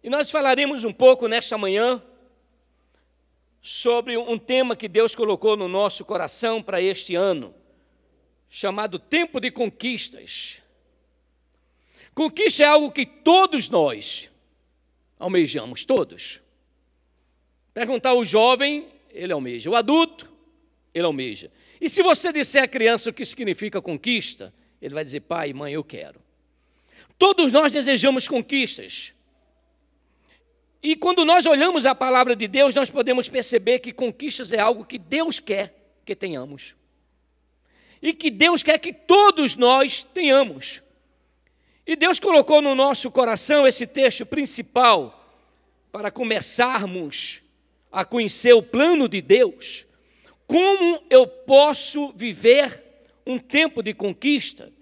E nós falaremos um pouco nesta manhã sobre um tema que Deus colocou no nosso coração para este ano, chamado Tempo de Conquistas. Conquista é algo que todos nós almejamos, todos. Perguntar ao jovem, ele almeja. O adulto, ele almeja. E se você disser à criança o que significa conquista, ele vai dizer, pai, mãe, eu quero. Todos nós desejamos conquistas. E quando nós olhamos a palavra de Deus, nós podemos perceber que conquistas é algo que Deus quer que tenhamos. E que Deus quer que todos nós tenhamos. E Deus colocou no nosso coração esse texto principal para começarmos a conhecer o plano de Deus. Como eu posso viver um tempo de conquista?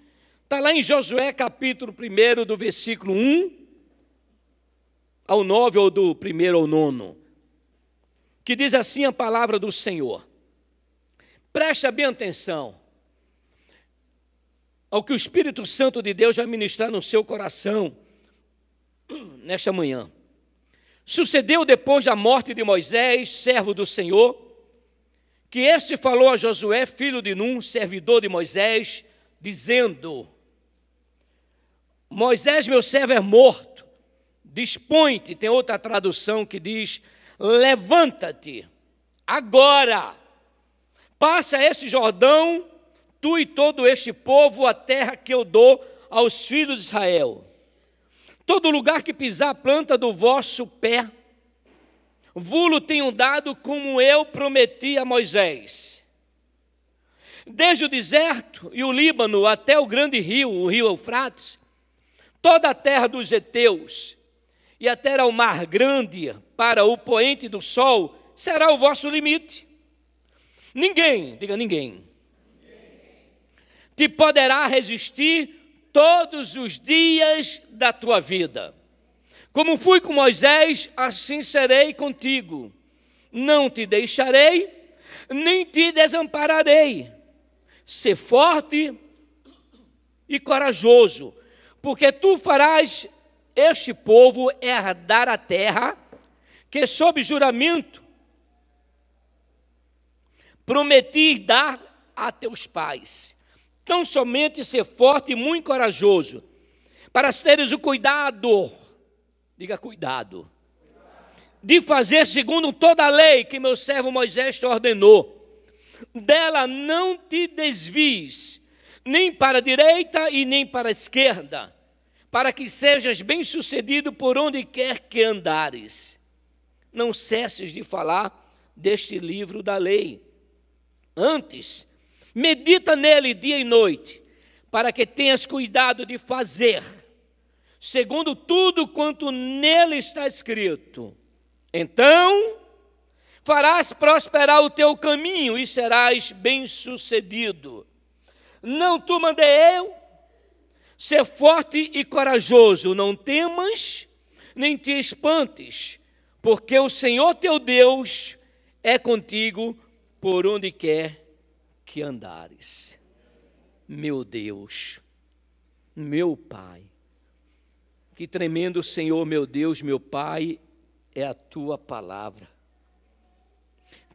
Está lá em Josué capítulo 1, do versículo 1 ao 9, ou do 1 ao 9, que diz assim a palavra do Senhor. Presta bem atenção ao que o Espírito Santo de Deus vai ministrar no seu coração nesta manhã. Sucedeu depois da morte de Moisés, servo do Senhor, que este falou a Josué, filho de Num, servidor de Moisés, dizendo: Moisés, meu servo, é morto. Dispõe-te. Tem outra tradução que diz: levanta-te agora, passa esse Jordão, tu e todo este povo, a terra que eu dou aos filhos de Israel. Todo lugar que pisar a planta do vosso pé, vulo tenho dado, como eu prometi a Moisés. Desde o deserto e o Líbano até o grande rio, o rio Eufrates, toda a terra dos heteus, e até ao mar grande, para o poente do sol, será o vosso limite. Ninguém, diga ninguém, te poderá resistir todos os dias da tua vida. Como fui com Moisés, assim serei contigo. Não te deixarei, nem te desampararei. Sê forte e corajoso, porque tu farás este povo herdar a terra que, sob juramento, prometi dar a teus pais. Tão somente ser forte e muito corajoso, para teres o cuidado, diga cuidado, de fazer segundo toda a lei que meu servo Moisés te ordenou. Dela não te desvies, nem para a direita e nem para a esquerda, para que sejas bem-sucedido por onde quer que andares. Não cesses de falar deste livro da lei. Antes, medita nele dia e noite, para que tenhas cuidado de fazer, segundo tudo quanto nele está escrito. Então, farás prosperar o teu caminho e serás bem-sucedido. Não te mandei eu? Ser forte e corajoso, não temas, nem te espantes, porque o Senhor teu Deus é contigo por onde quer que andares. Meu Deus, meu Pai, que tremendo Senhor, meu Deus, meu Pai, é a tua palavra.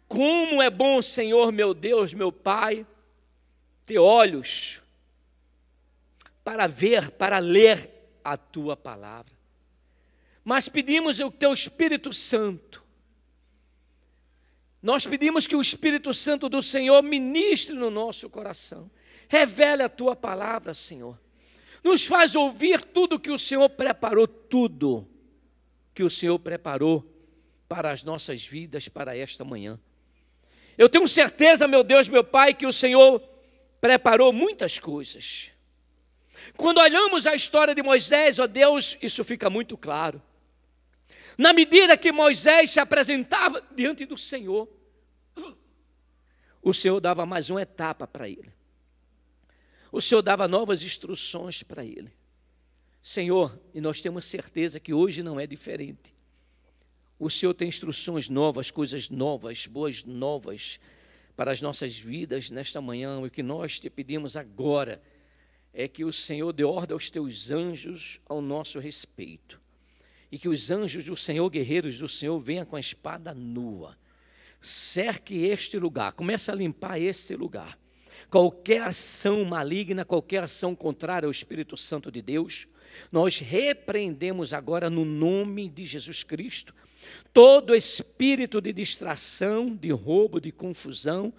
Como é bom, Senhor, meu Deus, meu Pai, ter olhos para ver, para ler a tua palavra. Mas pedimos o teu Espírito Santo. Nós pedimos que o Espírito Santo do Senhor ministre no nosso coração. Revele a tua palavra, Senhor. Nos faz ouvir tudo que o Senhor preparou, tudo que o Senhor preparou para as nossas vidas, para esta manhã. Eu tenho certeza, meu Deus, meu Pai, que o Senhor preparou muitas coisas. Quando olhamos a história de Moisés, ó Deus, isso fica muito claro. Na medida que Moisés se apresentava diante do Senhor, o Senhor dava mais uma etapa para ele. O Senhor dava novas instruções para ele. Senhor, e nós temos certeza que hoje não é diferente. O Senhor tem instruções novas, coisas novas, boas novas para as nossas vidas nesta manhã. O que nós te pedimos agora é que o Senhor dê ordem aos teus anjos ao nosso respeito e que os anjos do Senhor, guerreiros do Senhor, venham com a espada nua, cerque este lugar, comece a limpar este lugar. Qualquer ação maligna, qualquer ação contrária ao Espírito Santo de Deus, nós repreendemos agora no nome de Jesus Cristo todo espírito de distração, de roubo, de confusão,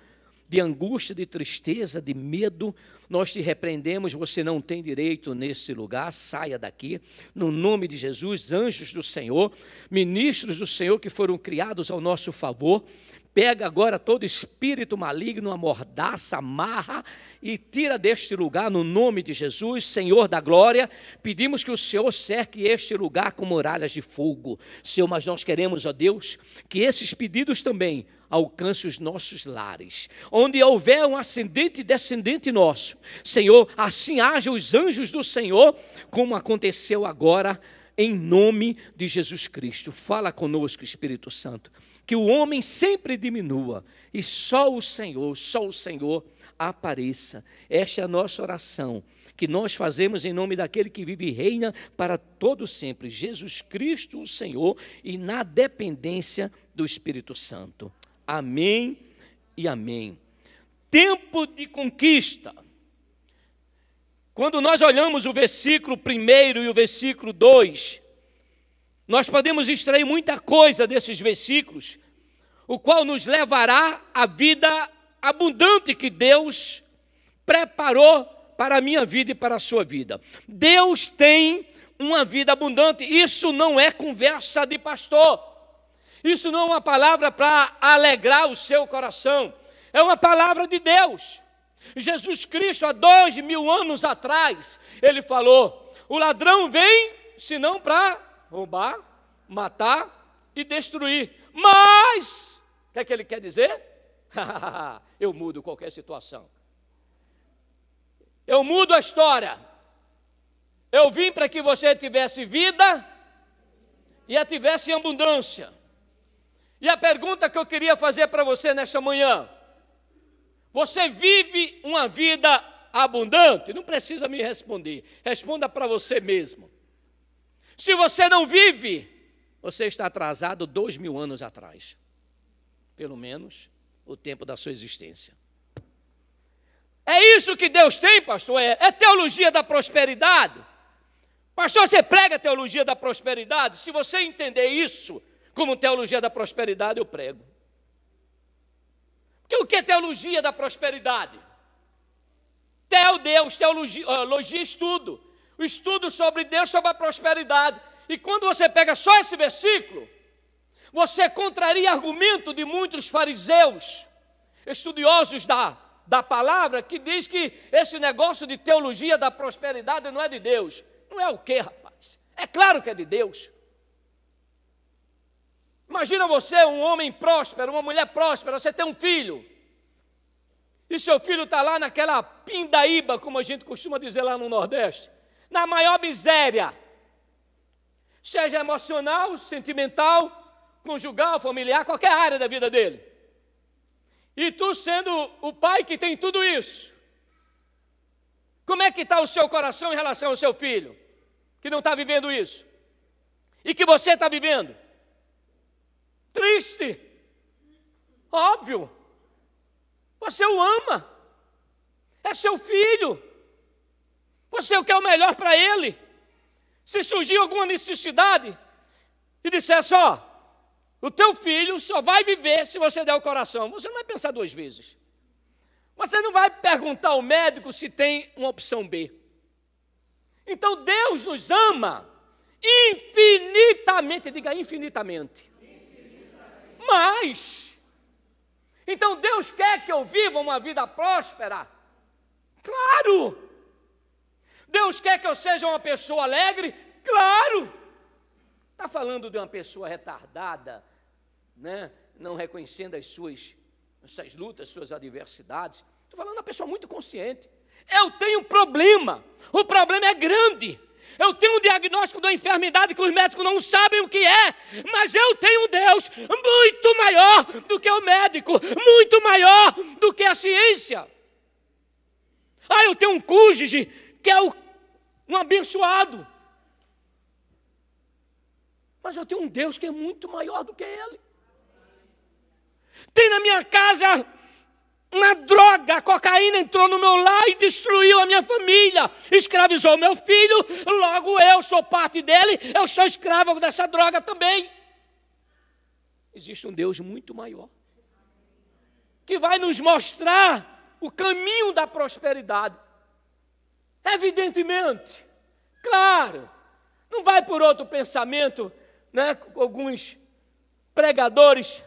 de angústia, de tristeza, de medo. Nós te repreendemos, você não tem direito nesse lugar, saia daqui, no nome de Jesus. Anjos do Senhor, ministros do Senhor que foram criados ao nosso favor, pega agora todo espírito maligno, amordaça, amarra e tira deste lugar no nome de Jesus. Senhor da glória, pedimos que o Senhor cerque este lugar com muralhas de fogo. Senhor, mas nós queremos, ó Deus, que esses pedidos também alcancem os nossos lares. Onde houver um ascendente e descendente nosso, Senhor, assim haja os anjos do Senhor, como aconteceu agora, em nome de Jesus Cristo. Fala conosco, Espírito Santo, que o homem sempre diminua e só o Senhor apareça. Esta é a nossa oração, que nós fazemos em nome daquele que vive e reina para todo sempre, Jesus Cristo, o Senhor, e na dependência do Espírito Santo. Amém e amém. Tempo de conquista. Quando nós olhamos o versículo 1 e o versículo 2, nós podemos extrair muita coisa desses versículos, o qual nos levará à vida abundante que Deus preparou para a minha vida e para a sua vida. Deus tem uma vida abundante. Isso não é conversa de pastor. Isso não é uma palavra para alegrar o seu coração. É uma palavra de Deus. Jesus Cristo, há 2000 anos atrás, ele falou: o ladrão vem, senão para roubar, matar e destruir. Mas, o que é que ele quer dizer? Eu mudo qualquer situação. Eu mudo a história. Eu vim para que você tivesse vida e a tivesse em abundância. E a pergunta que eu queria fazer para você nesta manhã: você vive uma vida abundante? Não precisa me responder, responda para você mesmo. Se você não vive, você está atrasado 2000 anos atrás, pelo menos o tempo da sua existência. É isso que Deus tem, pastor? É teologia da prosperidade? Pastor, você prega a teologia da prosperidade? Se você entender isso como teologia da prosperidade, eu prego. Porque o que é teologia da prosperidade? Deus, teologia, estudo. O estudo sobre Deus, sobre a prosperidade. E quando você pega só esse versículo, você contraria argumento de muitos fariseus, estudiosos da palavra, que diz que esse negócio de teologia da prosperidade não é de Deus. Não é o quê, rapaz? É claro que é de Deus. Imagina você, um homem próspero, uma mulher próspera, você tem um filho, e seu filho está lá naquela pindaíba, como a gente costuma dizer lá no Nordeste, na maior miséria, seja emocional, sentimental, conjugal, familiar, qualquer área da vida dele. E tu sendo o pai que tem tudo isso, como é que está o seu coração em relação ao seu filho, que não está vivendo isso, e que você está vivendo? Triste, óbvio. Você o ama, é seu filho, você quer o melhor para ele. Se surgir alguma necessidade e dissesse: ó, o teu filho só vai viver se você der o coração, você não vai pensar duas vezes. Você não vai perguntar ao médico se tem uma opção B. Então Deus nos ama infinitamente, diga infinitamente. Mas, então Deus quer que eu viva uma vida próspera? Claro! Deus quer que eu seja uma pessoa alegre? Claro! Está falando de uma pessoa retardada, né? Não reconhecendo as suas lutas, suas adversidades. Estou falando de uma pessoa muito consciente. Eu tenho um problema, o problema é grande. Eu tenho um diagnóstico de uma enfermidade que os médicos não sabem o que é, mas eu tenho um Deus muito maior do que o médico, muito maior do que a ciência. Eu tenho um cônjuge que é um abençoado. Mas eu tenho um Deus que é muito maior do que ele. Tem na minha casa uma droga, a cocaína entrou no meu lar e destruiu a minha família, escravizou meu filho, logo eu sou parte dele, eu sou escravo dessa droga também. Existe um Deus muito maior, que vai nos mostrar o caminho da prosperidade. Evidentemente, claro, não vai por outro pensamento, né? Alguns pregadores,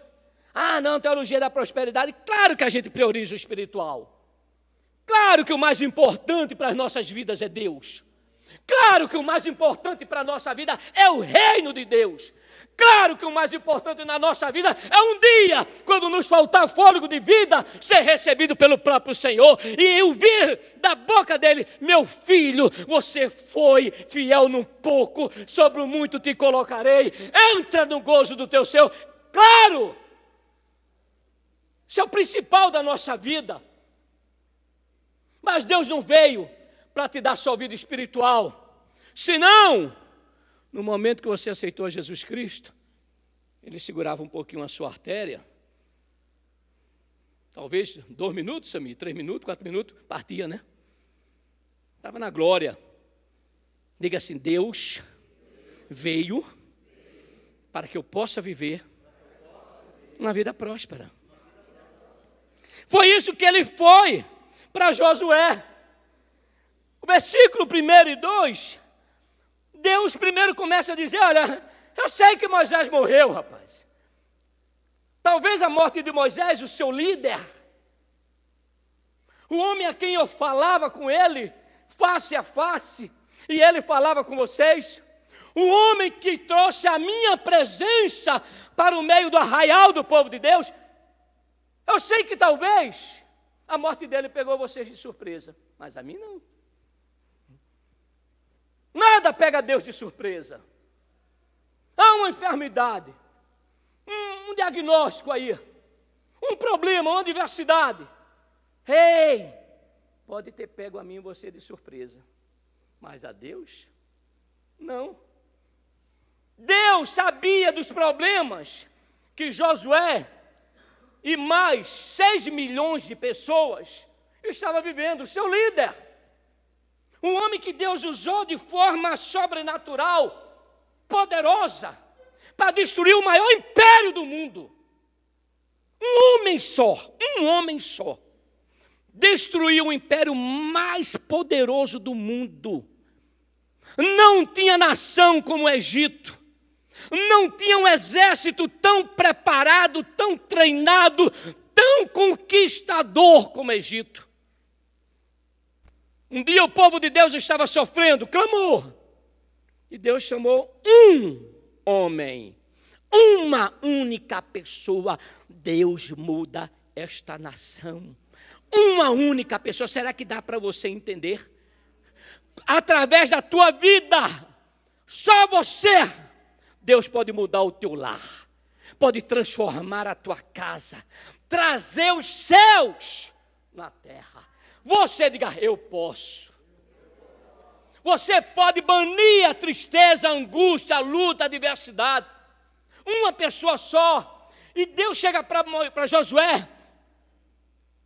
não, teologia da prosperidade. Claro que a gente prioriza o espiritual. Claro que o mais importante para as nossas vidas é Deus. Claro que o mais importante para a nossa vida é o reino de Deus. Claro que o mais importante na nossa vida é um dia, quando nos faltar fôlego de vida, ser recebido pelo próprio Senhor e ouvir da boca dele: meu filho, você foi fiel no pouco, sobre o muito te colocarei, entra no gozo do teu Senhor. Claro, isso é o principal da nossa vida. Mas Deus não veio para te dar só vida espiritual, senão, no momento que você aceitou Jesus Cristo, ele segurava um pouquinho a sua artéria, talvez 2 minutos, Samir, 3 minutos, 4 minutos, partia, né? Estava na glória. Diga assim: Deus veio para que eu possa viver uma vida próspera. Foi isso que ele foi para Josué. O versículo 1 e 2, Deus primeiro começa a dizer: olha, eu sei que Moisés morreu, rapaz. Talvez a morte de Moisés, o seu líder, o homem a quem eu falava com ele, face a face, e ele falava com vocês, o homem que trouxe a minha presença para o meio do arraial do povo de Deus, eu sei que talvez a morte dele pegou vocês de surpresa, mas a mim não. Nada pega Deus de surpresa. Há uma enfermidade, um diagnóstico aí, um problema, uma adversidade. Ei, pode ter pego a mim e você de surpresa, mas a Deus, não. Deus sabia dos problemas que Josué e mais 6 milhões de pessoas estavam vivendo, o seu líder. Um homem que Deus usou de forma sobrenatural, poderosa, para destruir o maior império do mundo. Um homem só, destruiu o império mais poderoso do mundo. Não tinha nação como o Egito, não tinha um exército tão preparado, tão treinado, tão conquistador como o Egito. Um dia o povo de Deus estava sofrendo, clamor, e Deus chamou um homem, uma única pessoa. Deus muda esta nação. Uma única pessoa. Será que dá para você entender? Através da tua vida, só você, Deus pode mudar o teu lar, pode transformar a tua casa, trazer os céus na terra. Você diga: eu posso. Você pode banir a tristeza, a angústia, a luta, a adversidade. Uma pessoa só. E Deus chega para Josué,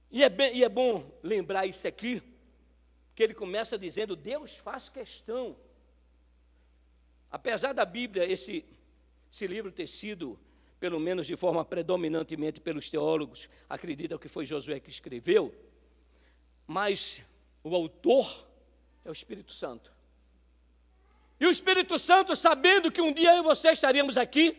e é bom lembrar isso aqui, que ele começa dizendo: Deus faz questão. Apesar da Bíblia, esse livro ter sido, pelo menos de forma predominantemente pelos teólogos, acreditam que foi Josué que escreveu, mas o autor é o Espírito Santo. E o Espírito Santo, sabendo que um dia eu e você estaríamos aqui,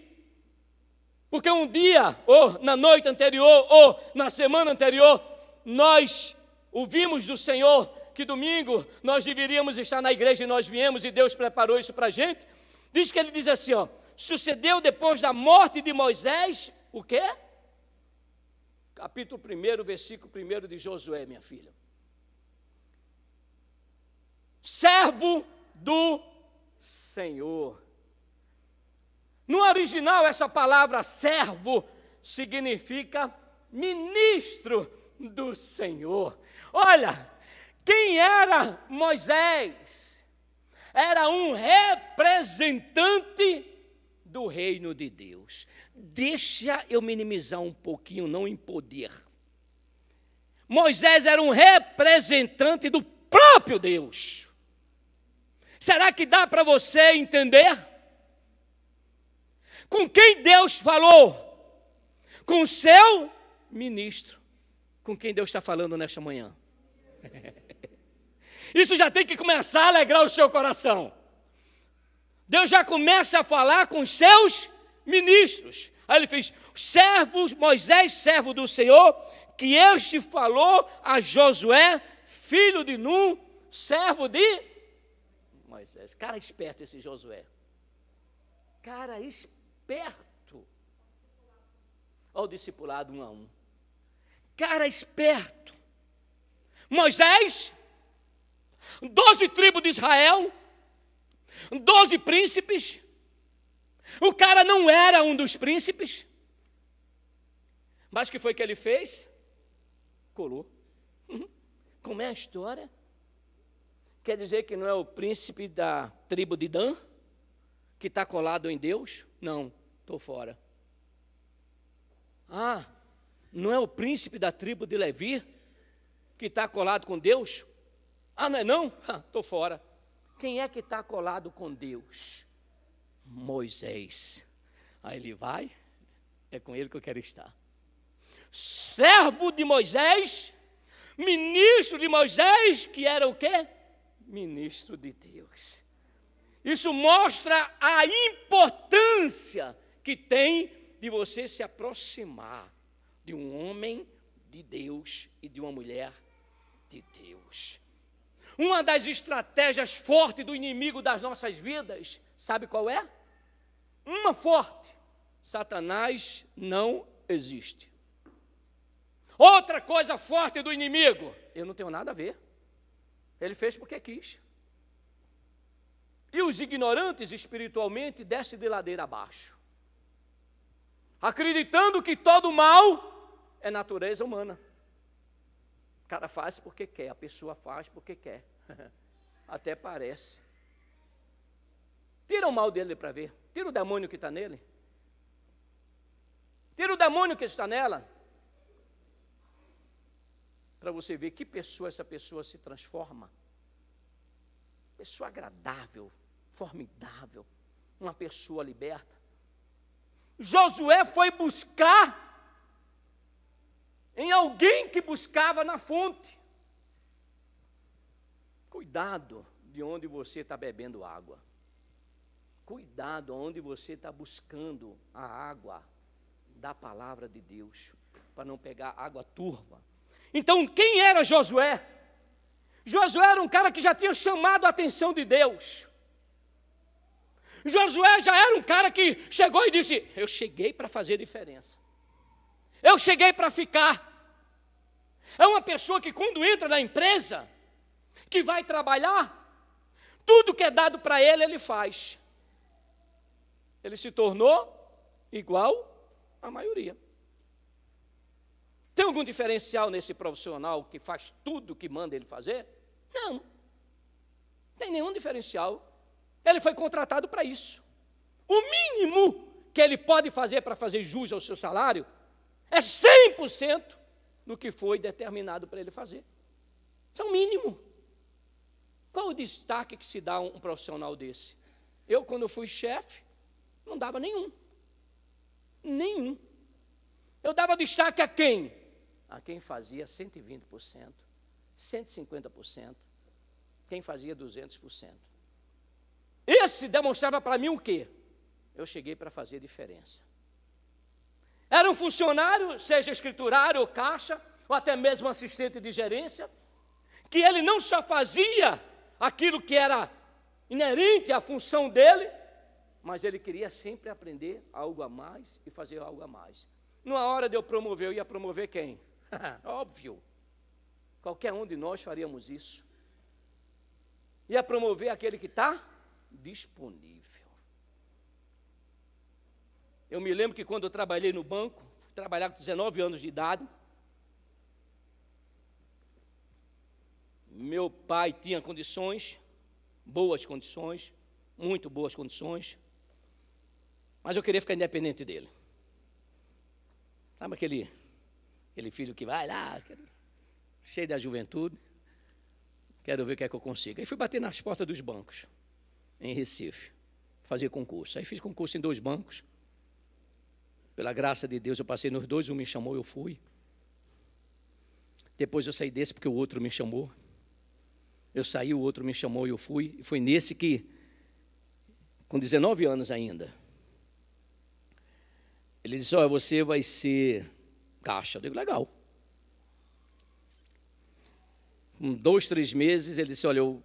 porque um dia, ou na noite anterior, ou na semana anterior, nós ouvimos do Senhor que domingo nós deveríamos estar na igreja e nós viemos e Deus preparou isso para a gente. Diz que ele diz assim, sucedeu depois da morte de Moisés, o quê? Capítulo 1, versículo 1 de Josué, minha filha. Servo do Senhor. No original, essa palavra servo significa ministro do Senhor. Olha, quem era Moisés? Era um representante do reino de Deus. Deixa eu minimizar um pouquinho, não em poder. Moisés era um representante do próprio Deus. Será que dá para você entender? Com quem Deus falou? Com o seu ministro. Com quem Deus está falando nesta manhã? Isso já tem que começar a alegrar o seu coração. Deus já começa a falar com os seus ministros. Aí ele fez, Moisés, servo do Senhor, que este falou a Josué, filho de Num, servo de Moisés. Cara esperto esse Josué. Cara esperto. Olha o discipulado 1 a 1. Cara esperto. Moisés, 12 tribos de Israel, 12 príncipes. O cara não era um dos príncipes. Mas o que foi que ele fez? Colou. Como é a história? Quer dizer que não é o príncipe da tribo de Dan, que está colado em Deus? Não, estou fora. Ah, não é o príncipe da tribo de Levi, que está colado com Deus? Ah, não é não? Estou fora. Quem é que está colado com Deus? Moisés. Aí ele vai, é com ele que eu quero estar. Servo de Moisés, ministro de Moisés, que era o quê? Ministro de Deus. Isso mostra a importância que tem de você se aproximar de um homem de Deus e de uma mulher de Deus. Uma das estratégias fortes do inimigo das nossas vidas, sabe qual é? Uma forte: Satanás não existe. Outra coisa forte do inimigo: eu não tenho nada a ver. Ele fez porque quis. E os ignorantes espiritualmente descem de ladeira abaixo, acreditando que todo mal é natureza humana. O cara faz porque quer, a pessoa faz porque quer. Até parece. Tira o mal dele para ver. Tira o demônio que está nele. Tira o demônio que está nela. Para você ver que pessoa essa pessoa se transforma. Pessoa agradável, formidável, uma pessoa liberta. Josué foi buscar em alguém que buscava na fonte. Cuidado de onde você está bebendo água. Cuidado onde você está buscando a água da palavra de Deus, para não pegar água turva. Então, quem era Josué? Josué era um cara que já tinha chamado a atenção de Deus. Josué já era um cara que chegou e disse: eu cheguei para fazer diferença. Eu cheguei para ficar. É uma pessoa que quando entra na empresa, que vai trabalhar, tudo que é dado para ele, ele faz. Ele se tornou igual à maioria. Tem algum diferencial nesse profissional que faz tudo o que manda ele fazer? Não. Não tem nenhum diferencial. Ele foi contratado para isso. O mínimo que ele pode fazer para fazer jus ao seu salário é 100% do que foi determinado para ele fazer. Isso é o mínimo. Qual o destaque que se dá a um profissional desse? Eu, quando fui chefe, não dava nenhum. Nenhum. Eu dava destaque a quem? A quem fazia 120%, 150%, quem fazia 200%. Esse demonstrava para mim o quê? Eu cheguei para fazer diferença. Era um funcionário, seja escriturário ou caixa, ou até mesmo assistente de gerência, que ele não só fazia aquilo que era inerente à função dele, mas ele queria sempre aprender algo a mais e fazer algo a mais. Numa hora de eu promover, eu ia promover quem? Óbvio. Qualquer um de nós faríamos isso. Ia promover aquele que está disponível. Eu me lembro que quando eu trabalhei no banco, fui trabalhar com 19 anos de idade, meu pai tinha condições, boas condições, muito boas condições. Mas eu queria ficar independente dele. Sabe aquele filho que vai lá, cheio da juventude? Quero ver o que é que eu consigo. Aí fui bater nas portas dos bancos, em Recife, fazer concurso. Aí fiz concurso em 2 bancos. Pela graça de Deus, eu passei nos 2, um me chamou, eu fui. Depois eu saí desse porque o outro me chamou. Eu saí, o outro me chamou e eu fui. E foi nesse que, com 19 anos ainda, ele disse, olha, você vai ser caixa. Eu digo, legal. Com 2, 3 meses, ele disse, olha, eu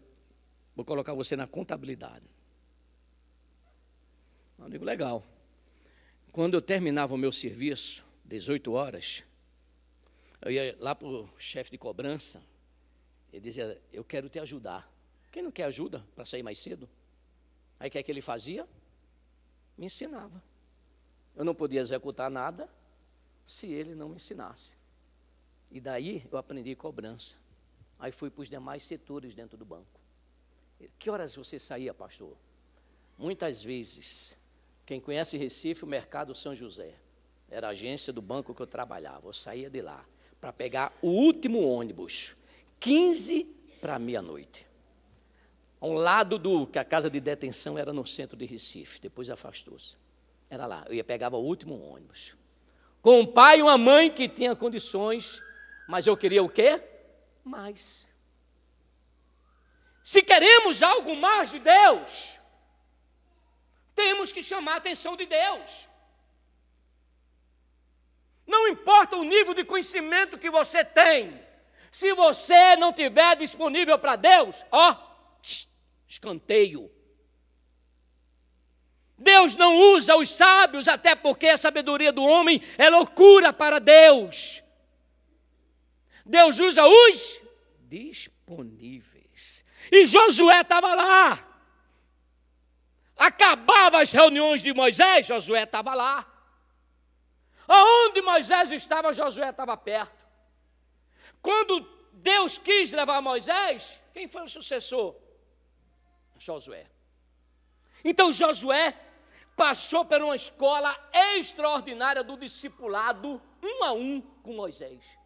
vou colocar você na contabilidade. Eu digo, legal. Quando eu terminava o meu serviço, 18 horas, eu ia lá para o chefe de cobrança, ele dizia, eu quero te ajudar. Quem não quer ajuda para sair mais cedo? Aí o que é que ele fazia? Me ensinava. Eu não podia executar nada se ele não me ensinasse. E daí eu aprendi cobrança. Aí fui para os demais setores dentro do banco. Que horas você saía, pastor? Muitas vezes. Quem conhece Recife, o Mercado São José. Era a agência do banco que eu trabalhava. Eu saía de lá para pegar o último ônibus, 15 para meia-noite. Ao lado que a casa de detenção era no centro de Recife, depois afastou-se. Era lá, eu pegava o último ônibus. Com um pai e uma mãe que tinha condições, mas eu queria o quê? Mais. Se queremos algo mais de Deus, temos que chamar a atenção de Deus. Não importa o nível de conhecimento que você tem, se você não tiver disponível para Deus, escanteio. Deus não usa os sábios, até porque a sabedoria do homem é loucura para Deus. Deus usa os disponíveis. E Josué estava lá. Acabava as reuniões de Moisés, Josué estava lá. Aonde Moisés estava, Josué estava perto. Quando Deus quis levar Moisés, quem foi o sucessor? Josué. Então Josué passou por uma escola extraordinária do discipulado, 1 a 1 com Moisés.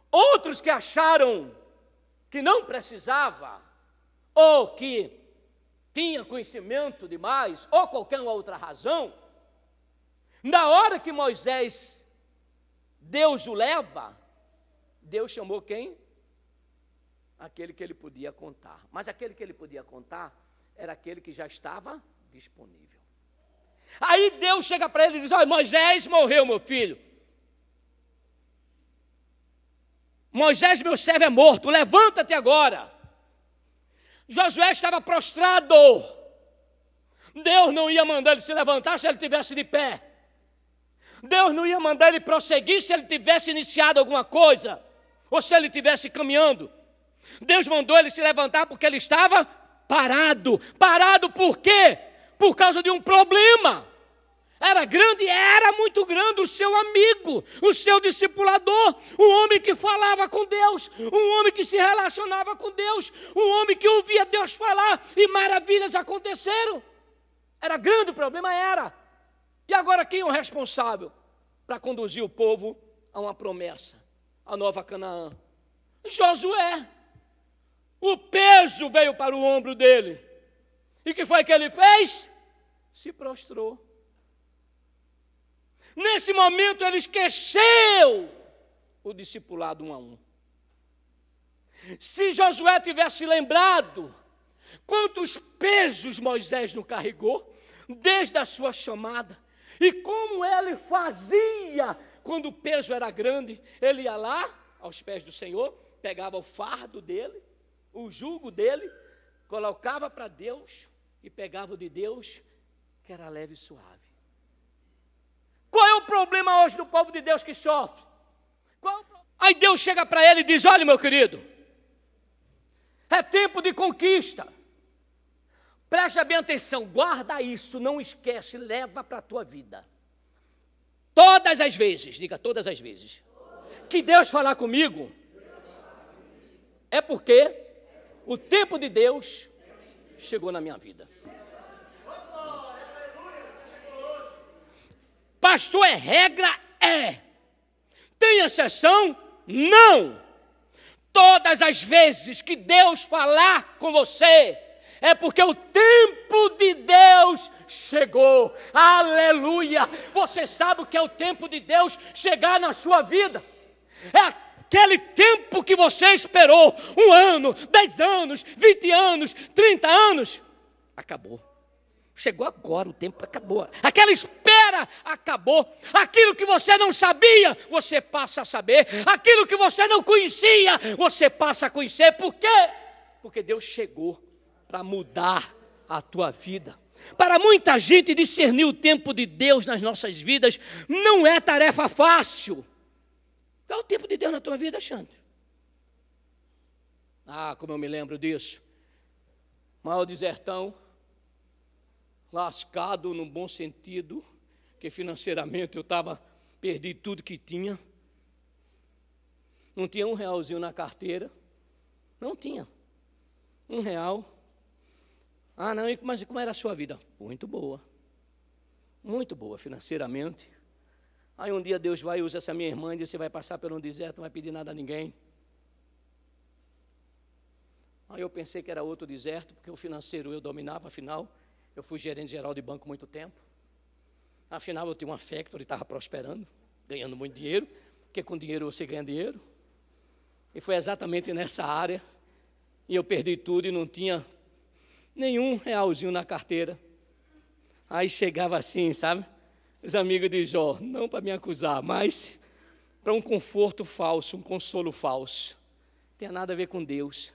Outros que acharam que não precisava, ou que tinha conhecimento demais, ou qualquer outra razão, na hora que Moisés, Deus o leva, Deus chamou quem? Aquele que ele podia contar. Mas aquele que ele podia contar era aquele que já estava disponível. Aí Deus chega para ele e diz, olha, Moisés morreu, meu filho. Moisés, meu servo, é morto, levanta-te agora. Josué estava prostrado. Deus não ia mandar ele se levantar se ele estivesse de pé. Deus não ia mandar ele prosseguir se ele tivesse iniciado alguma coisa, ou se ele estivesse caminhando. Deus mandou ele se levantar porque ele estava parado. Parado por quê? Por causa de um problema. Era grande, era muito grande o seu amigo, o seu discipulador, um homem que falava com Deus, um homem que se relacionava com Deus, um homem que ouvia Deus falar e maravilhas aconteceram. Era grande o problema, era. E agora quem é o responsável para conduzir o povo a uma promessa, a nova Canaã? Josué. O peso veio para o ombro dele. E o que foi que ele fez? Se prostrou. Nesse momento ele esqueceu o discipulado 1 a 1. Se Josué tivesse lembrado quantos pesos Moisés não carregou, desde a sua chamada, e como ele fazia quando o peso era grande, ele ia lá aos pés do Senhor, pegava o fardo dele, o jugo dele, colocava para Deus e pegava o de Deus, que era leve e suave. Qual é o problema hoje do povo de Deus que sofre? Aí Deus chega para ele e diz, olha, meu querido, é tempo de conquista. Preste bem atenção, guarda isso, não esquece, leva para a tua vida. Todas as vezes, diga todas as vezes, que Deus falar comigo, é porque o tempo de Deus chegou na minha vida. Pastor é regra? É. Tem exceção? Não. Todas as vezes que Deus falar com você, é porque o tempo de Deus chegou. Aleluia! Você sabe o que é o tempo de Deus chegar na sua vida? É aquele tempo que você esperou, 1 ano, 10 anos, 20 anos, 30 anos, acabou. Chegou agora, o tempo acabou. Aquela espera acabou. Aquilo que você não sabia, você passa a saber. Aquilo que você não conhecia, você passa a conhecer. Por quê? Porque Deus chegou para mudar a tua vida. Para muita gente, discernir o tempo de Deus nas nossas vidas não é tarefa fácil. Qual é o tempo de Deus na tua vida, Xandre? Ah, como eu me lembro disso. Maior desertão, lascado no bom sentido, que financeiramente eu perdi tudo que tinha. Não tinha R$1 na carteira. Não tinha. R$1. Ah, não, mas como era a sua vida? Muito boa financeiramente. Aí um dia Deus vai e usa essa minha irmã e diz: você vai passar por um deserto, não vai pedir nada a ninguém. Aí eu pensei que era outro deserto, porque o financeiro eu dominava, afinal, eu fui gerente geral de banco muito tempo. Afinal, eu tinha uma factory, estava prosperando, ganhando muito dinheiro, porque com dinheiro você ganha dinheiro. E foi exatamente nessa área, e eu perdi tudo e não tinha nenhum R$1 na carteira. Aí chegava assim, sabe? Os amigos de Jó, não para me acusar, mas para um conforto falso, um consolo falso. Não tem nada a ver com Deus.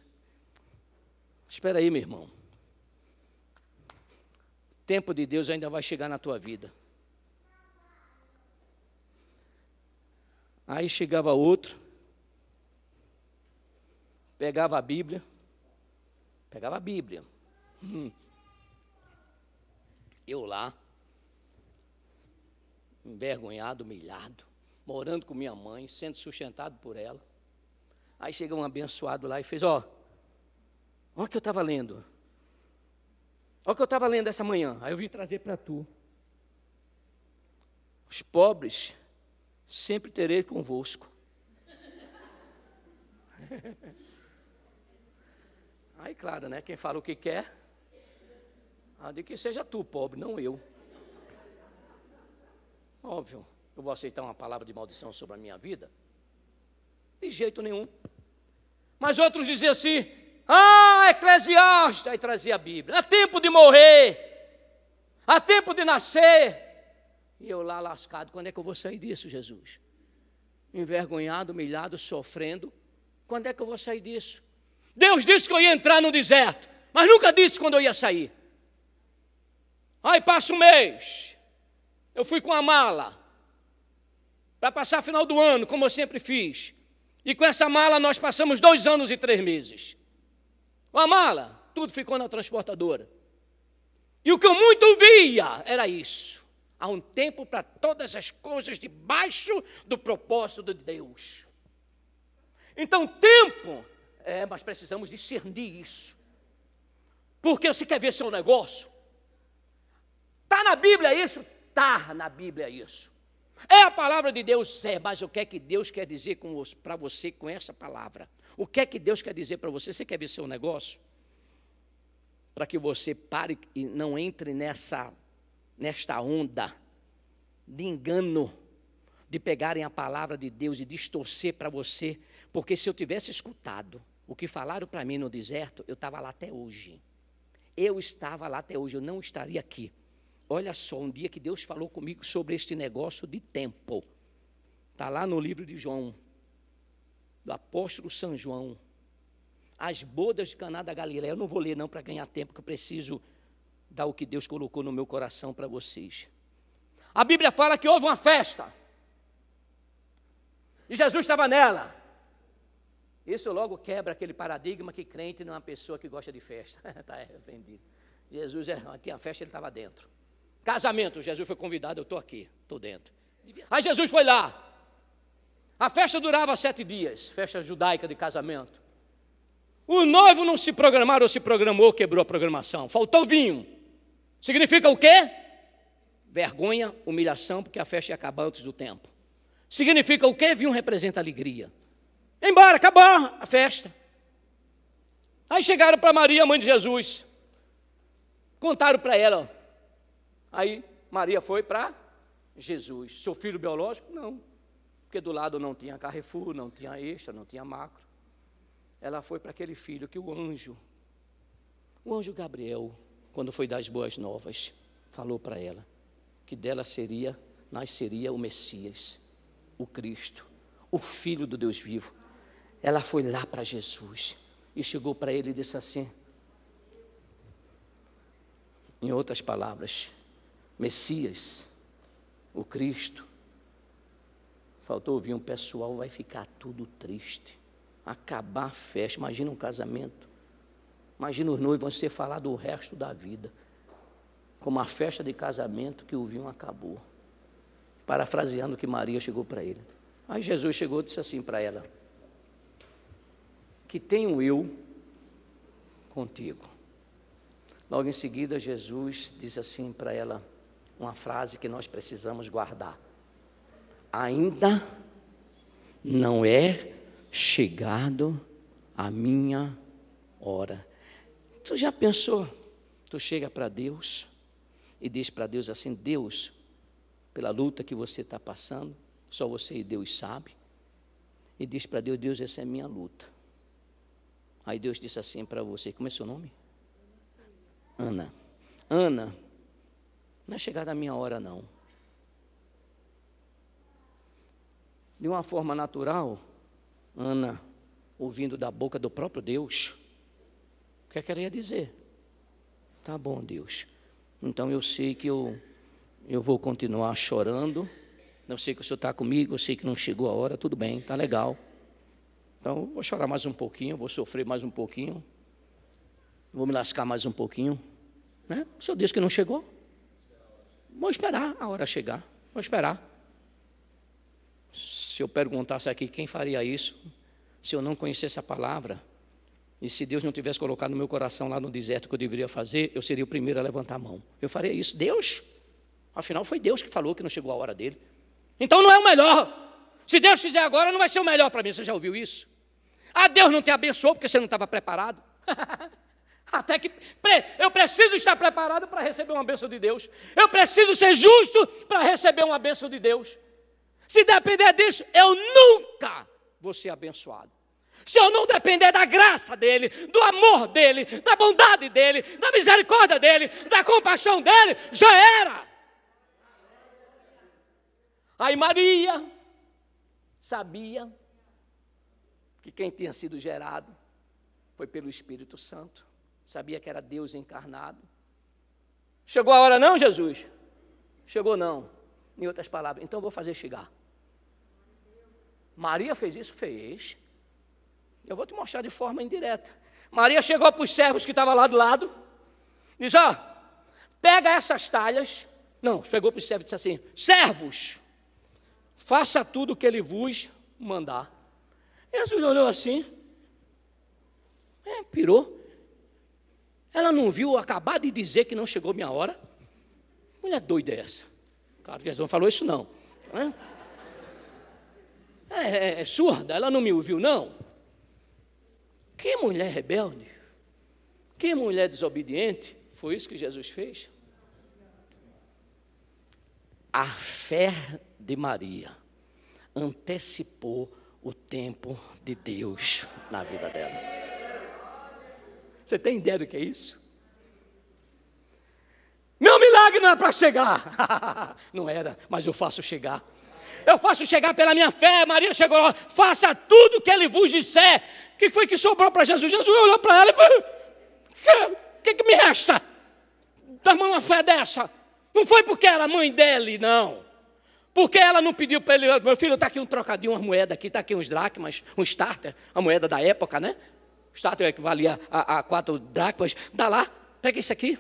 Espera aí, meu irmão. O tempo de Deus ainda vai chegar na tua vida. Aí chegava outro, pegava a Bíblia, eu lá, envergonhado, humilhado, morando com minha mãe, sendo sustentado por ela. Aí chega um abençoado lá e fez: ó o que eu estava lendo. Olha o que eu estava lendo essa manhã. Aí eu vim trazer para tu. Os pobres sempre terei convosco. Aí, claro, né? Quem fala o que quer, de que seja tu, pobre, não eu. Óbvio, eu vou aceitar uma palavra de maldição sobre a minha vida? De jeito nenhum. Mas outros diziam assim: Eclesiastes, aí trazia a Bíblia. Há tempo de morrer, há tempo de nascer. E eu lá lascado: quando é que eu vou sair disso, Jesus? Envergonhado, humilhado, sofrendo. Quando é que eu vou sair disso? Deus disse que eu ia entrar no deserto, mas nunca disse quando eu ia sair. Aí passa um mês, eu fui com a mala, para passar final do ano, como eu sempre fiz. E com essa mala nós passamos 2 anos e 3 meses. Com a mala, tudo ficou na transportadora. E o que eu muito via era isso: há um tempo para todas as coisas debaixo do propósito de Deus. Então, tempo, mas precisamos discernir isso. Porque você quer ver seu negócio? Está na Bíblia isso? Está na Bíblia isso. É a palavra de Deus? É, mas o que é que Deus quer dizer para você com essa palavra? O que é que Deus quer dizer para você? Você quer ver seu negócio? Para que você pare e não entre nesta onda de engano, de pegarem a palavra de Deus e distorcer para você. Porque se eu tivesse escutado o que falaram para mim no deserto, eu estava lá até hoje. Eu estava lá até hoje, eu não estaria aqui. Olha só, um dia que Deus falou comigo sobre este negócio de tempo. Está lá no livro de João, do apóstolo São João. As bodas de Caná da Galileia. Eu não vou ler não para ganhar tempo, que eu preciso dar o que Deus colocou no meu coração para vocês. A Bíblia fala que houve uma festa. E Jesus estava nela. Isso logo quebra aquele paradigma que crente não é uma pessoa que gosta de festa. Está arrependido. Jesus tinha festa, ele estava dentro. Casamento, Jesus foi convidado, eu estou aqui, estou dentro. Aí Jesus foi lá. A festa durava 7 dias, festa judaica de casamento. O noivo não se programaram ou se programou, quebrou a programação. Faltou vinho. Significa o quê? vergonha, humilhação, porque a festa ia acabar antes do tempo. Significa o quê? Vinho representa alegria. Embora, acabou a festa. Aí chegaram para Maria, mãe de Jesus. Contaram para ela. Aí Maria foi para Jesus. Seu filho biológico? Não. Porque do lado não tinha Carrefour, não tinha Extra, não tinha Macro. Ela foi para aquele filho que o anjo Gabriel, quando foi dar as boas novas, falou para ela que dela nasceria o Messias, o Cristo, o Filho do Deus vivo. Ela foi lá para Jesus e chegou para ele e disse assim, em outras palavras, Messias, o Cristo. Faltou ouvir um pessoal, vai ficar tudo triste, acabar a festa. Imagina um casamento, imagina os noivos vão ser falados o resto da vida, como a festa de casamento que o vinho acabou. Parafraseando o que Maria chegou para ele. Aí Jesus chegou e disse assim para ela, que tenho eu contigo. Logo em seguida Jesus disse assim para ela, uma frase que nós precisamos guardar. Ainda não é chegado a minha hora. Tu já pensou? Tu chega para Deus e diz para Deus assim, Deus, pela luta que você está passando, só você e Deus sabe, e diz para Deus, Deus, essa é a minha luta. Aí Deus disse assim para você, como é seu nome? Ana. Ana, não é chegada a minha hora não. De uma forma natural, Ana, ouvindo da boca do próprio Deus, o que ela ia dizer? Tá bom, Deus, então eu sei que eu vou continuar chorando, eu sei que o Senhor está comigo, eu sei que não chegou a hora, tudo bem, tá legal. Então, vou chorar mais um pouquinho, vou sofrer mais um pouquinho, vou me lascar mais um pouquinho, né? O Senhor disse que não chegou, vou esperar a hora chegar, vou esperar. Se eu perguntasse aqui quem faria isso, se eu não conhecesse a palavra, e se Deus não tivesse colocado no meu coração lá no deserto que eu deveria fazer, eu seria o primeiro a levantar a mão. Eu faria isso. Deus? Afinal foi Deus que falou que não chegou a hora dele. Então não é o melhor. Se Deus fizer agora, não vai ser o melhor para mim. Você já ouviu isso? Ah, Deus não te abençoou porque você não estava preparado. Até que eu preciso estar preparado para receber uma bênção de Deus. Eu preciso ser justo para receber uma bênção de Deus. Se depender disso, eu nunca vou ser abençoado. Se eu não depender da graça dele, do amor dele, da bondade dele, da misericórdia dele, da compaixão dele, já era. Aí Maria sabia que quem tinha sido gerado foi pelo Espírito Santo. Sabia que era Deus encarnado. Chegou a hora não, Jesus? Chegou não. Em outras palavras, então vou fazer chegar. Maria fez isso? Fez. Eu vou te mostrar de forma indireta. Maria chegou para os servos que estavam lá do lado. Diz, ó, pega essas talhas. Não, pegou para os servos e disse assim, servos, faça tudo o que ele vos mandar. Jesus olhou assim, pirou. Ela não viu acabar de dizer que não chegou minha hora? Mulher doida é essa? Claro que Jesus não falou isso não. É surda, ela não me ouviu não. Que mulher rebelde, que mulher desobediente. Foi isso que Jesus fez. A fé de Maria antecipou o tempo de Deus na vida dela. Você tem ideia do que é isso? Meu milagre não é para chegar. Não era, mas eu faço chegar. Eu faço chegar pela minha fé. Maria chegou lá, faça tudo o que ele vos disser. O que foi que sobrou para Jesus? Jesus olhou para ela e falou, o que me resta? Dá-me uma fé dessa. Não foi porque era mãe dele, não. Porque ela não pediu para ele, meu filho, está aqui um trocadinho, uma moeda aqui, está aqui uns dracmas, um starter, a moeda da época, né? O starter que valia a 4 dracmas, dá lá, pega isso aqui.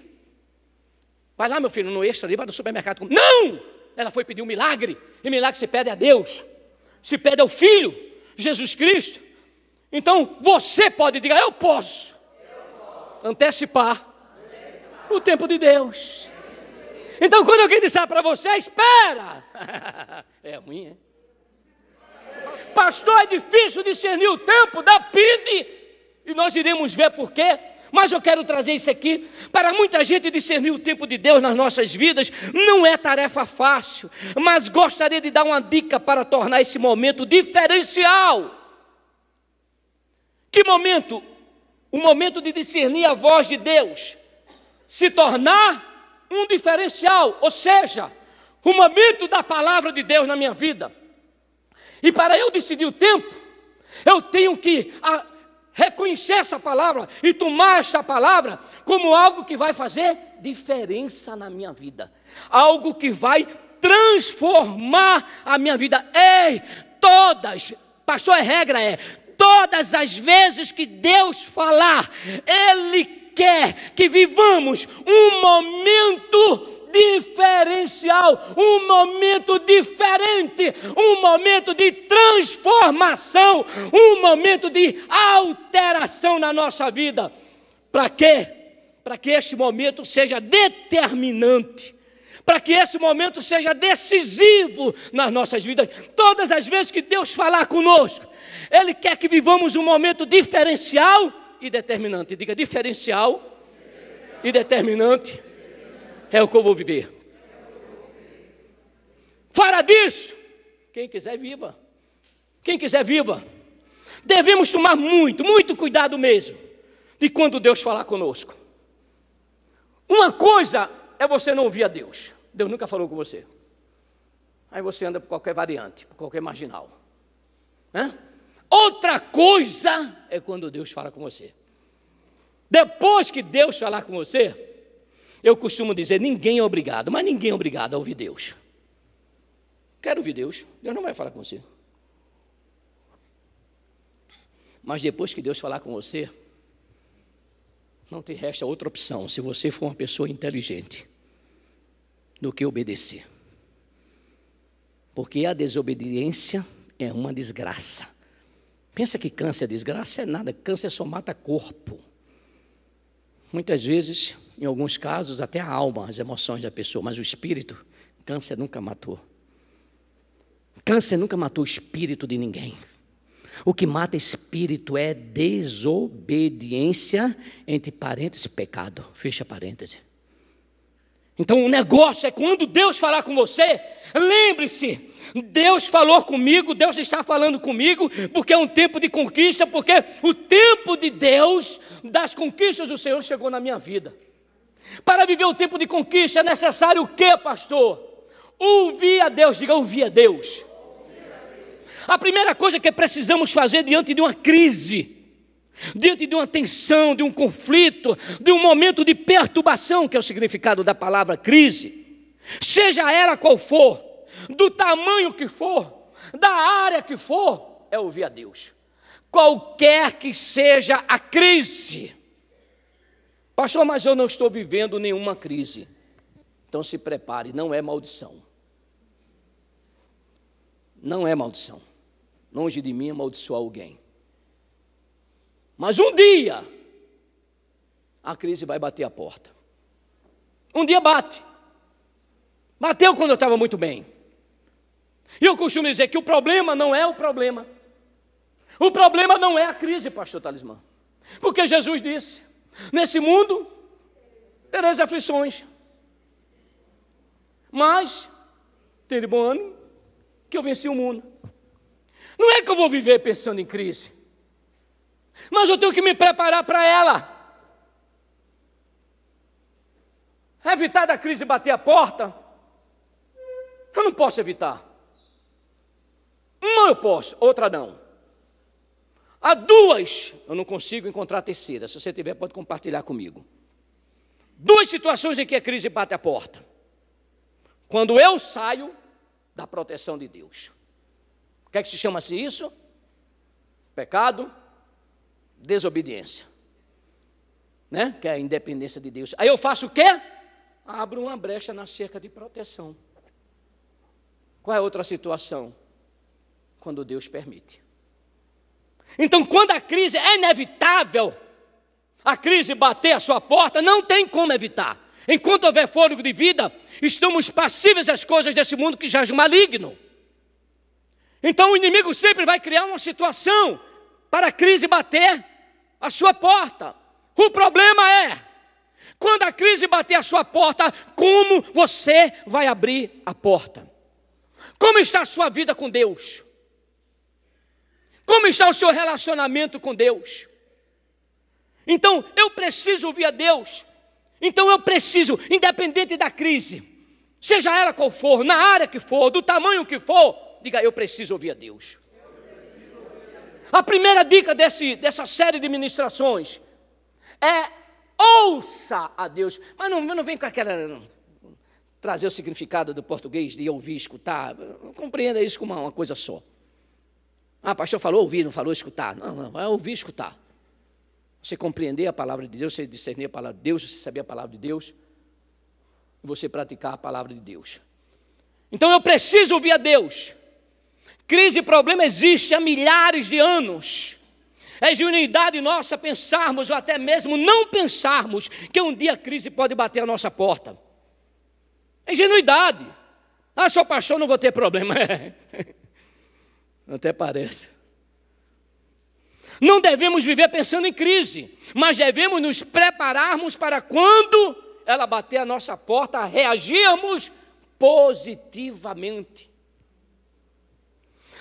Vai lá, meu filho, no Extra ali, vai no supermercado. Não! Ela foi pedir um milagre, e milagre se pede a Deus, se pede ao Filho, Jesus Cristo. Então, você pode dizer, eu posso antecipar o tempo de Deus. Então, quando alguém disser para você, espera, é ruim, hein? Pastor, é difícil discernir o tempo da PIDE, e nós iremos ver por quê. Mas eu quero trazer isso aqui, para muita gente discernir o tempo de Deus nas nossas vidas, não é tarefa fácil, mas gostaria de dar uma dica para tornar esse momento diferencial. Que momento? O momento de discernir a voz de Deus, se tornar um diferencial, ou seja, o momento da palavra de Deus na minha vida. E para eu decidir o tempo, eu tenho que reconhecer essa palavra e tomar essa palavra como algo que vai fazer diferença na minha vida, algo que vai transformar a minha vida. Ei, pastor, a regra é, todas as vezes que Deus falar, Ele quer que vivamos um momento diferencial, um momento diferente, um momento de transformação, um momento de alteração na nossa vida. Para quê? Para que este momento seja determinante, para que esse momento seja decisivo nas nossas vidas. Todas as vezes que Deus falar conosco, Ele quer que vivamos um momento diferencial e determinante. Diga, diferencial e determinante. É o que eu vou viver. Fora disso, quem quiser viva. Quem quiser viva. Devemos tomar muito cuidado mesmo de quando Deus falar conosco. Uma coisa é você não ouvir a Deus. Deus nunca falou com você. Aí você anda por qualquer variante, por qualquer marginal. Outra coisa é quando Deus fala com você. Depois que Deus falar com você, eu costumo dizer, ninguém é obrigado, mas ninguém é obrigado a ouvir Deus. Quero ouvir Deus, Deus não vai falar com você. Mas depois que Deus falar com você, não te resta outra opção, se você for uma pessoa inteligente, do que obedecer. Porque a desobediência é uma desgraça. Pensa que câncer, desgraça é nada, câncer só mata corpo. Muitas vezes, em alguns casos, até a alma, as emoções da pessoa, mas o espírito, câncer nunca matou. Câncer nunca matou o espírito de ninguém. O que mata espírito é desobediência, entre parênteses, pecado. Fecha parênteses. Então o negócio é quando Deus falar com você, lembre-se, Deus falou comigo, Deus está falando comigo, porque é um tempo de conquista, porque o tempo de Deus, das conquistas do Senhor chegou na minha vida. Para viver o tempo de conquista é necessário o quê, pastor? Ouvir a Deus, diga ouvir a Deus. A primeira coisa que precisamos fazer diante de uma crise, diante de uma tensão, de um conflito, de um momento de perturbação, que é o significado da palavra crise, seja ela qual for, do tamanho que for, da área que for, é ouvir a Deus. Qualquer que seja a crise. Pastor, mas eu não estou vivendo nenhuma crise. Então se prepare, não é maldição. Não é maldição. Longe de mim amaldiçoar alguém. Mas um dia, a crise vai bater a porta. Um dia bate. Bateu quando eu estava muito bem. E eu costumo dizer que o problema não é o problema. O problema não é a crise, pastor Talismã. Porque Jesus disse, nesse mundo, tereis aflições. Mas, tem de bom ânimo, que eu venci o mundo. Não é que eu vou viver pensando em crise. Mas eu tenho que me preparar para ela. Evitar da crise bater a porta, eu não posso evitar. Uma eu posso, outra não. Há duas, eu não consigo encontrar a terceira. Se você tiver, pode compartilhar comigo. Duas situações em que a crise bate a porta. Quando eu saio da proteção de Deus. O que é que se chama assim isso? Pecado, desobediência, né? Que é a independência de Deus. Aí eu faço o quê? Abro uma brecha na cerca de proteção. Qual é a outra situação? Quando Deus permite. Então, quando a crise é inevitável, a crise bater a sua porta, não tem como evitar. enquanto houver fôlego de vida, estamos passíveis às coisas desse mundo que jaz maligno. Então o inimigo sempre vai criar uma situação para a crise bater a sua porta. O problema é, quando a crise bater a sua porta, como você vai abrir a porta? Como está a sua vida com Deus? Como está o seu relacionamento com Deus? Então, eu preciso ouvir a Deus. Então, eu preciso, independente da crise, seja ela qual for, na área que for, do tamanho que for, diga, eu preciso ouvir a Deus. A primeira dica dessa série de ministrações é ouça a Deus. Mas não vem com aquela... trazer o significado do português de ouvir, escutar. Não compreenda isso como uma coisa só. Ah, pastor falou ouvir, não falou escutar. Não, é ouvir e escutar. Você compreender a palavra de Deus, você discernir a palavra de Deus, você saber a palavra de Deus, e você praticar a palavra de Deus. Então eu preciso ouvir a Deus. Crise e problema existe há milhares de anos. É ingenuidade nossa pensarmos, ou até mesmo não pensarmos, que um dia a crise pode bater a nossa porta. É ingenuidade. Ah, sou pastor, não vou ter problema. Até parece. Não devemos viver pensando em crise, mas devemos nos prepararmos para quando ela bater a nossa porta, reagirmos positivamente.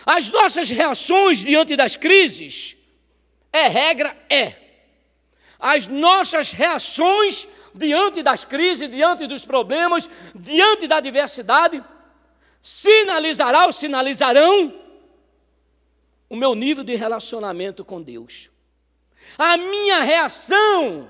As nossas reações diante das crises, as nossas reações diante das crises, diante dos problemas, diante da adversidade, sinalizarão o meu nível de relacionamento com Deus. A minha reação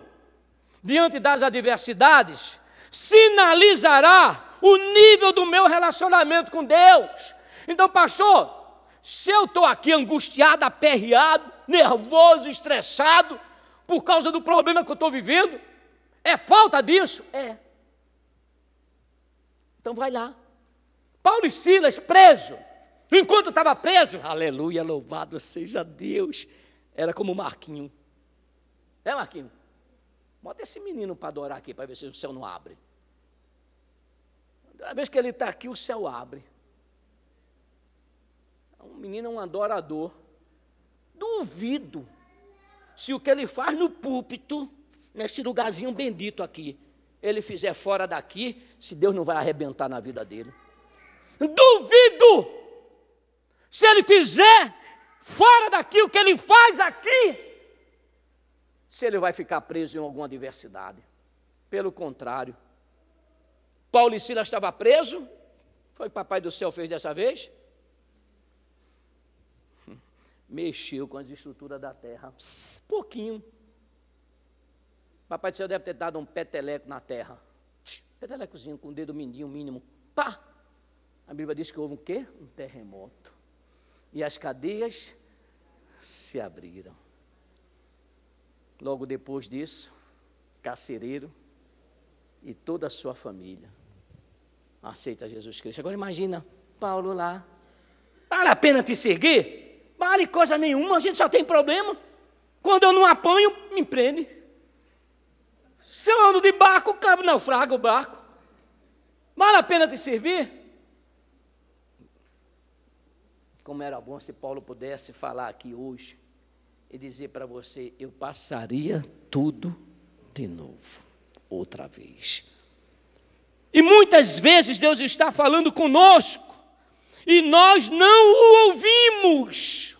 diante das adversidades sinalizará o nível do meu relacionamento com Deus. Então, pastor, se eu estou aqui angustiado, aperreado, nervoso, estressado, por causa do problema que eu estou vivendo, é falta disso? É. Então vai lá. Paulo e Silas preso. Enquanto estava preso, aleluia, louvado seja Deus. Era como Marquinho. É, Marquinho? Bota esse menino para adorar aqui, para ver se o céu não abre. Toda vez que ele está aqui, o céu abre. O menino é um adorador. Duvido se o que ele faz no púlpito, nesse lugarzinho bendito aqui, ele fizer fora daqui, se Deus não vai arrebentar na vida dele. Duvido se ele fizer fora daqui o que ele faz aqui, se ele vai ficar preso em alguma adversidade. Pelo contrário, Paulo e Silas estavam presos. Foi o Papai do Céu fez dessa vez? Mexeu com as estruturas da terra, pouquinho. Papai do Céu deve ter dado um peteleco na terra, petelecozinho com o dedo mindinho mínimo, pá! A Bíblia diz que houve um quê? Um terremoto. E as cadeias se abriram. Logo depois disso, carcereiro e toda a sua família aceita Jesus Cristo. Agora imagina, Paulo lá, vale a pena te seguir? Vale coisa nenhuma, a gente só tem problema. Quando eu não apanho, me prende. Se eu ando de barco, cabo naufraga o barco. Vale a pena te servir? Como era bom se Paulo pudesse falar aqui hoje e dizer para você, eu passaria tudo de novo, outra vez. E muitas vezes Deus está falando conosco e nós não o ouvimos.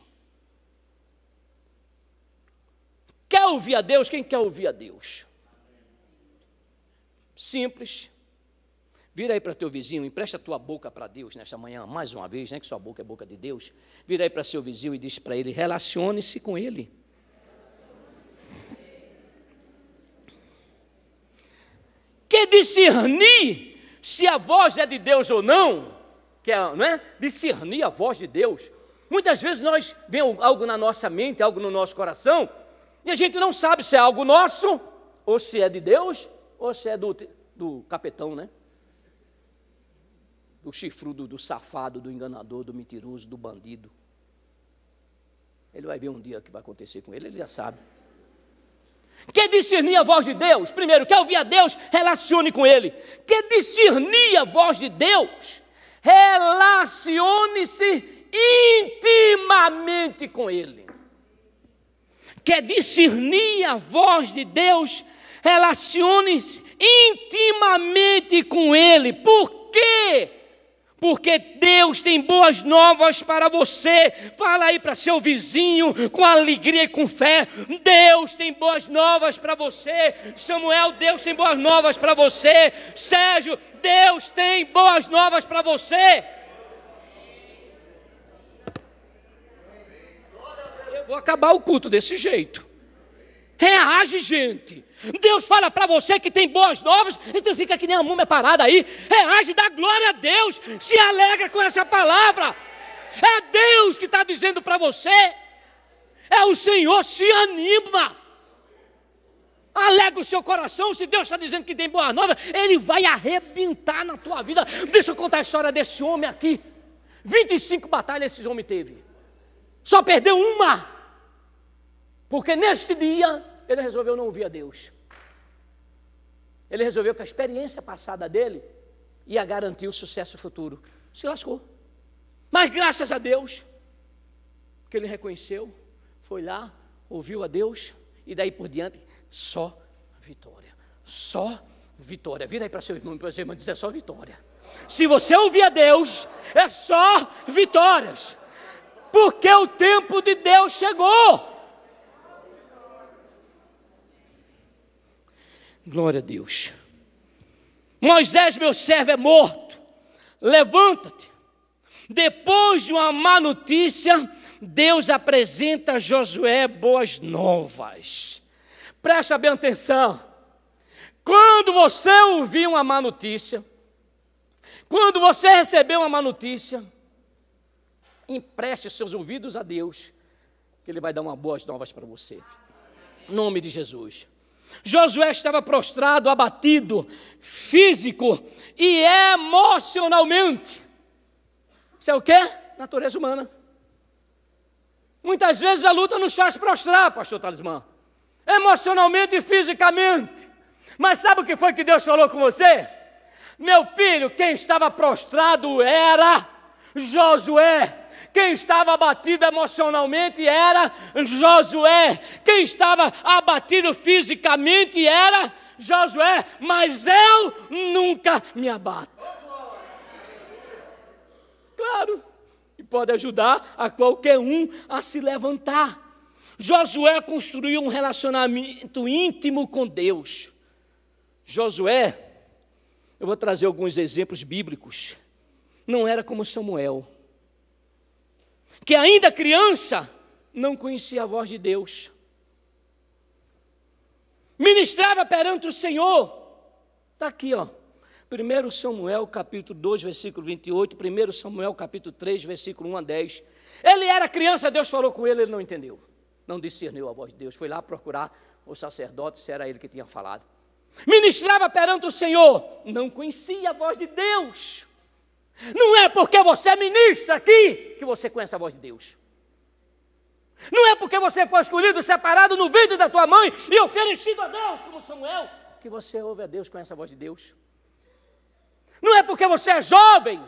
Quer ouvir a Deus? Quem quer ouvir a Deus? Simples. Vira aí para teu vizinho, empresta a tua boca para Deus nesta manhã, mais uma vez, né, que sua boca é boca de Deus. Vira aí para seu vizinho e diz para ele, relacione-se com ele. Que discernir se a voz é de Deus ou não, não é? Discernir a voz de Deus. Muitas vezes nós vem algo na nossa mente, algo no nosso coração, e a gente não sabe se é algo nosso, ou se é de Deus, ou se é do capetão, né? Do chifrudo, do safado, do enganador, do mentiroso, do bandido. Ele vai ver um dia o que vai acontecer com ele, ele já sabe. Quer discernir a voz de Deus? Primeiro, quer ouvir a Deus? Relacione com Ele. Quer discernir a voz de Deus? Relacione-se intimamente com Ele. Quer discernir a voz de Deus? Relacione-se intimamente com Ele. Por quê? Porque Deus tem boas novas para você. Fala aí para seu vizinho com alegria e com fé. Deus tem boas novas para você. Samuel, Deus tem boas novas para você. Sérgio, Deus tem boas novas para você. Eu vou acabar o culto desse jeito. Reage, gente. Deus fala para você que tem boas novas, então fica que nem a múmia parada aí. Reage, dá glória a Deus, se alegra com essa palavra. É Deus que está dizendo para você. É o Senhor, se anima. Alegra o seu coração. Se Deus está dizendo que tem boas novas, Ele vai arrebentar na tua vida. Deixa eu contar a história desse homem aqui. 25 batalhas esse homem teve. Só perdeu uma. Porque neste dia ele resolveu não ouvir a Deus. Ele resolveu que a experiência passada dele ia garantir o sucesso futuro. Se lascou. Mas graças a Deus, que ele reconheceu, foi lá, ouviu a Deus, e daí por diante, só vitória. Só vitória. Vira aí para seu irmão e diz, é só vitória. Se você ouvir a Deus, é só vitórias. Porque o tempo de Deus chegou. Glória a Deus. Moisés, meu servo, é morto. Levanta-te. Depois de uma má notícia, Deus apresenta a Josué boas novas. Presta bem atenção. Quando você ouvir uma má notícia, quando você receber uma má notícia, empreste seus ouvidos a Deus, que Ele vai dar umas boas novas para você. Em nome de Jesus. Josué estava prostrado, abatido, físico e emocionalmente. Isso é o quê? Natureza humana. Muitas vezes a luta nos faz prostrar, pastor Talismã. Emocionalmente e fisicamente. Mas sabe o que foi que Deus falou com você? Meu filho, quem estava prostrado era Josué. Quem estava abatido emocionalmente era Josué. Quem estava abatido fisicamente era Josué. Mas eu nunca me abato. Claro. E pode ajudar a qualquer um a se levantar. Josué construiu um relacionamento íntimo com Deus. Josué, eu vou trazer alguns exemplos bíblicos. Não era como Samuel, que ainda criança, não conhecia a voz de Deus. Ministrava perante o Senhor. Está aqui, ó. 1 Samuel, capítulo 2, versículo 28. 1 Samuel, capítulo 3, versículo 1 a 10. Ele era criança, Deus falou com ele, ele não entendeu. Não discerniu a voz de Deus. Foi lá procurar o sacerdote, se era ele que tinha falado. Ministrava perante o Senhor. Não conhecia a voz de Deus. Não é porque você é ministro aqui que você conhece a voz de Deus. Não é porque você foi escolhido, separado no ventre da tua mãe e oferecido a Deus, como Samuel, que você ouve a Deus, conhece a voz de Deus. Não é porque você é jovem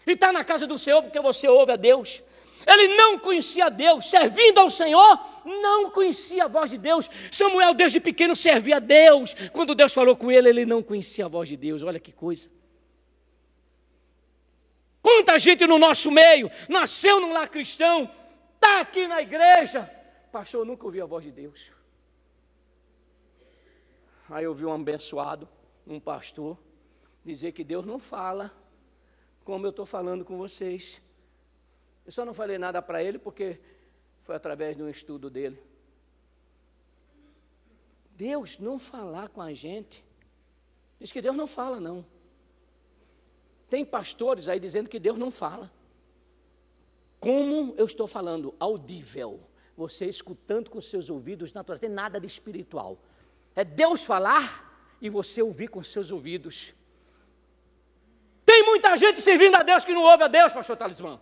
e está na casa do Senhor porque você ouve a Deus. Ele não conhecia a Deus, servindo ao Senhor, não conhecia a voz de Deus. Samuel, desde pequeno, servia a Deus. Quando Deus falou com ele, ele não conhecia a voz de Deus. Olha que coisa. Quanta gente no nosso meio nasceu num lar cristão, está aqui na igreja, pastor, eu nunca ouvi a voz de Deus. Aí eu vi um abençoado, um pastor, dizer que Deus não fala como eu estou falando com vocês. Eu só não falei nada para ele porque foi através de um estudo dele. Deus não falar com a gente. Diz que Deus não fala, não. Tem pastores aí dizendo que Deus não fala. Como eu estou falando? Audível. Você escutando com seus ouvidos naturais. Não tem nada de espiritual. É Deus falar e você ouvir com seus ouvidos. Tem muita gente servindo a Deus que não ouve a Deus, pastor Talismã.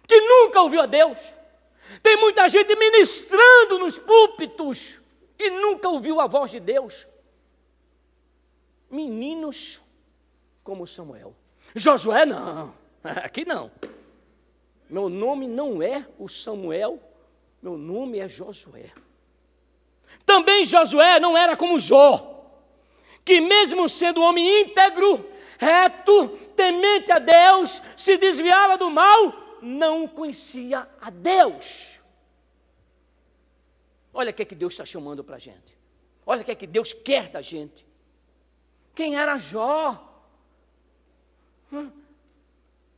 Que nunca ouviu a Deus. Tem muita gente ministrando nos púlpitos e nunca ouviu a voz de Deus. Meninos como Samuel. Josué não, aqui não. Meu nome não é o Samuel, meu nome é Josué. Também Josué não era como Jó, que mesmo sendo homem íntegro, reto, temente a Deus, se desviava do mal, não conhecia a Deus. Olha o que é que Deus está chamando para a gente. Olha o que é que Deus quer da gente. Quem era Jó?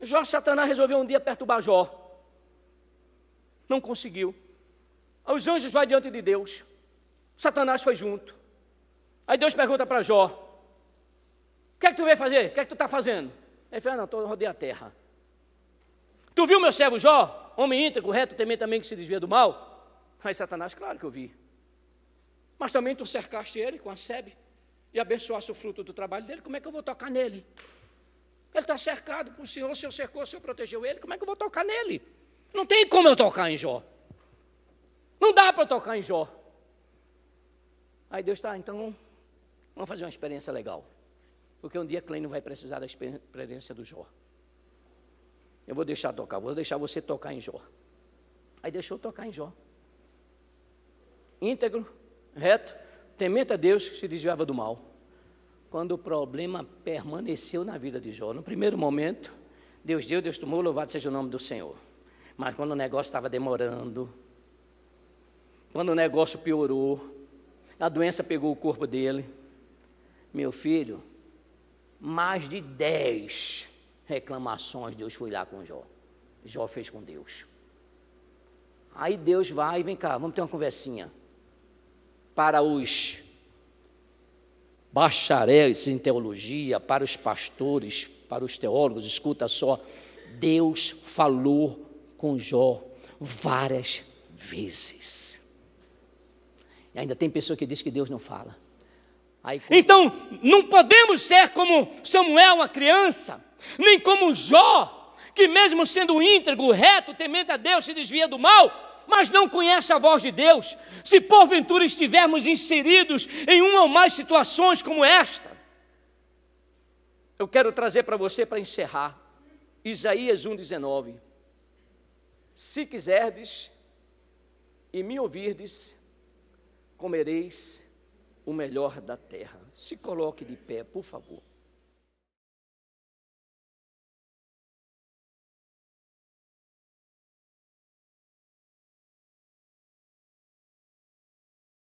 Jó, Satanás resolveu um dia perturbar Jó. Não conseguiu. Os anjos vão diante de Deus. Satanás foi junto. Aí Deus pergunta para Jó: o que é que tu veio fazer? O que é que tu está fazendo? Ele fala: não, estou rodeando a terra. Tu viu meu servo Jó? Homem íntegro, reto, temente também, que se desvia do mal? Aí Satanás: claro que eu vi. Mas também tu cercaste ele com a sebe e abençoaste o fruto do trabalho dele. Como é que eu vou tocar nele? Ele está cercado por Senhor, o Senhor cercou, o Senhor protegeu ele. Como é que eu vou tocar nele? Não tem como eu tocar em Jó. Não dá para eu tocar em Jó. Aí Deus está, então, vamos fazer uma experiência legal. Porque um dia Cleino vai precisar da experiência do Jó. Eu vou deixar tocar, vou deixar você tocar em Jó. Aí deixou tocar em Jó. Íntegro, reto, temente a Deus, se desviava do mal. Quando o problema permaneceu na vida de Jó, no primeiro momento, Deus deu, Deus tomou, louvado seja o nome do Senhor. Mas quando o negócio estava demorando, quando o negócio piorou, a doença pegou o corpo dele, meu filho, mais de 10 reclamações Deus foi lá com Jó. Jó fez com Deus. Aí Deus vai, vem cá, vamos ter uma conversinha. Para os bacharéis em teologia, para os pastores, para os teólogos, escuta só, Deus falou com Jó várias vezes. E ainda tem pessoa que diz que Deus não fala. Então, não podemos ser como Samuel, a criança, nem como Jó, que mesmo sendo íntegro, reto, temente a Deus, se desvia do mal, mas não conhece a voz de Deus. Se porventura estivermos inseridos em uma ou mais situações como esta, eu quero trazer para você, para encerrar, Isaías 1,19. Se quiserdes e me ouvirdes, comereis o melhor da terra. Se coloque de pé, por favor.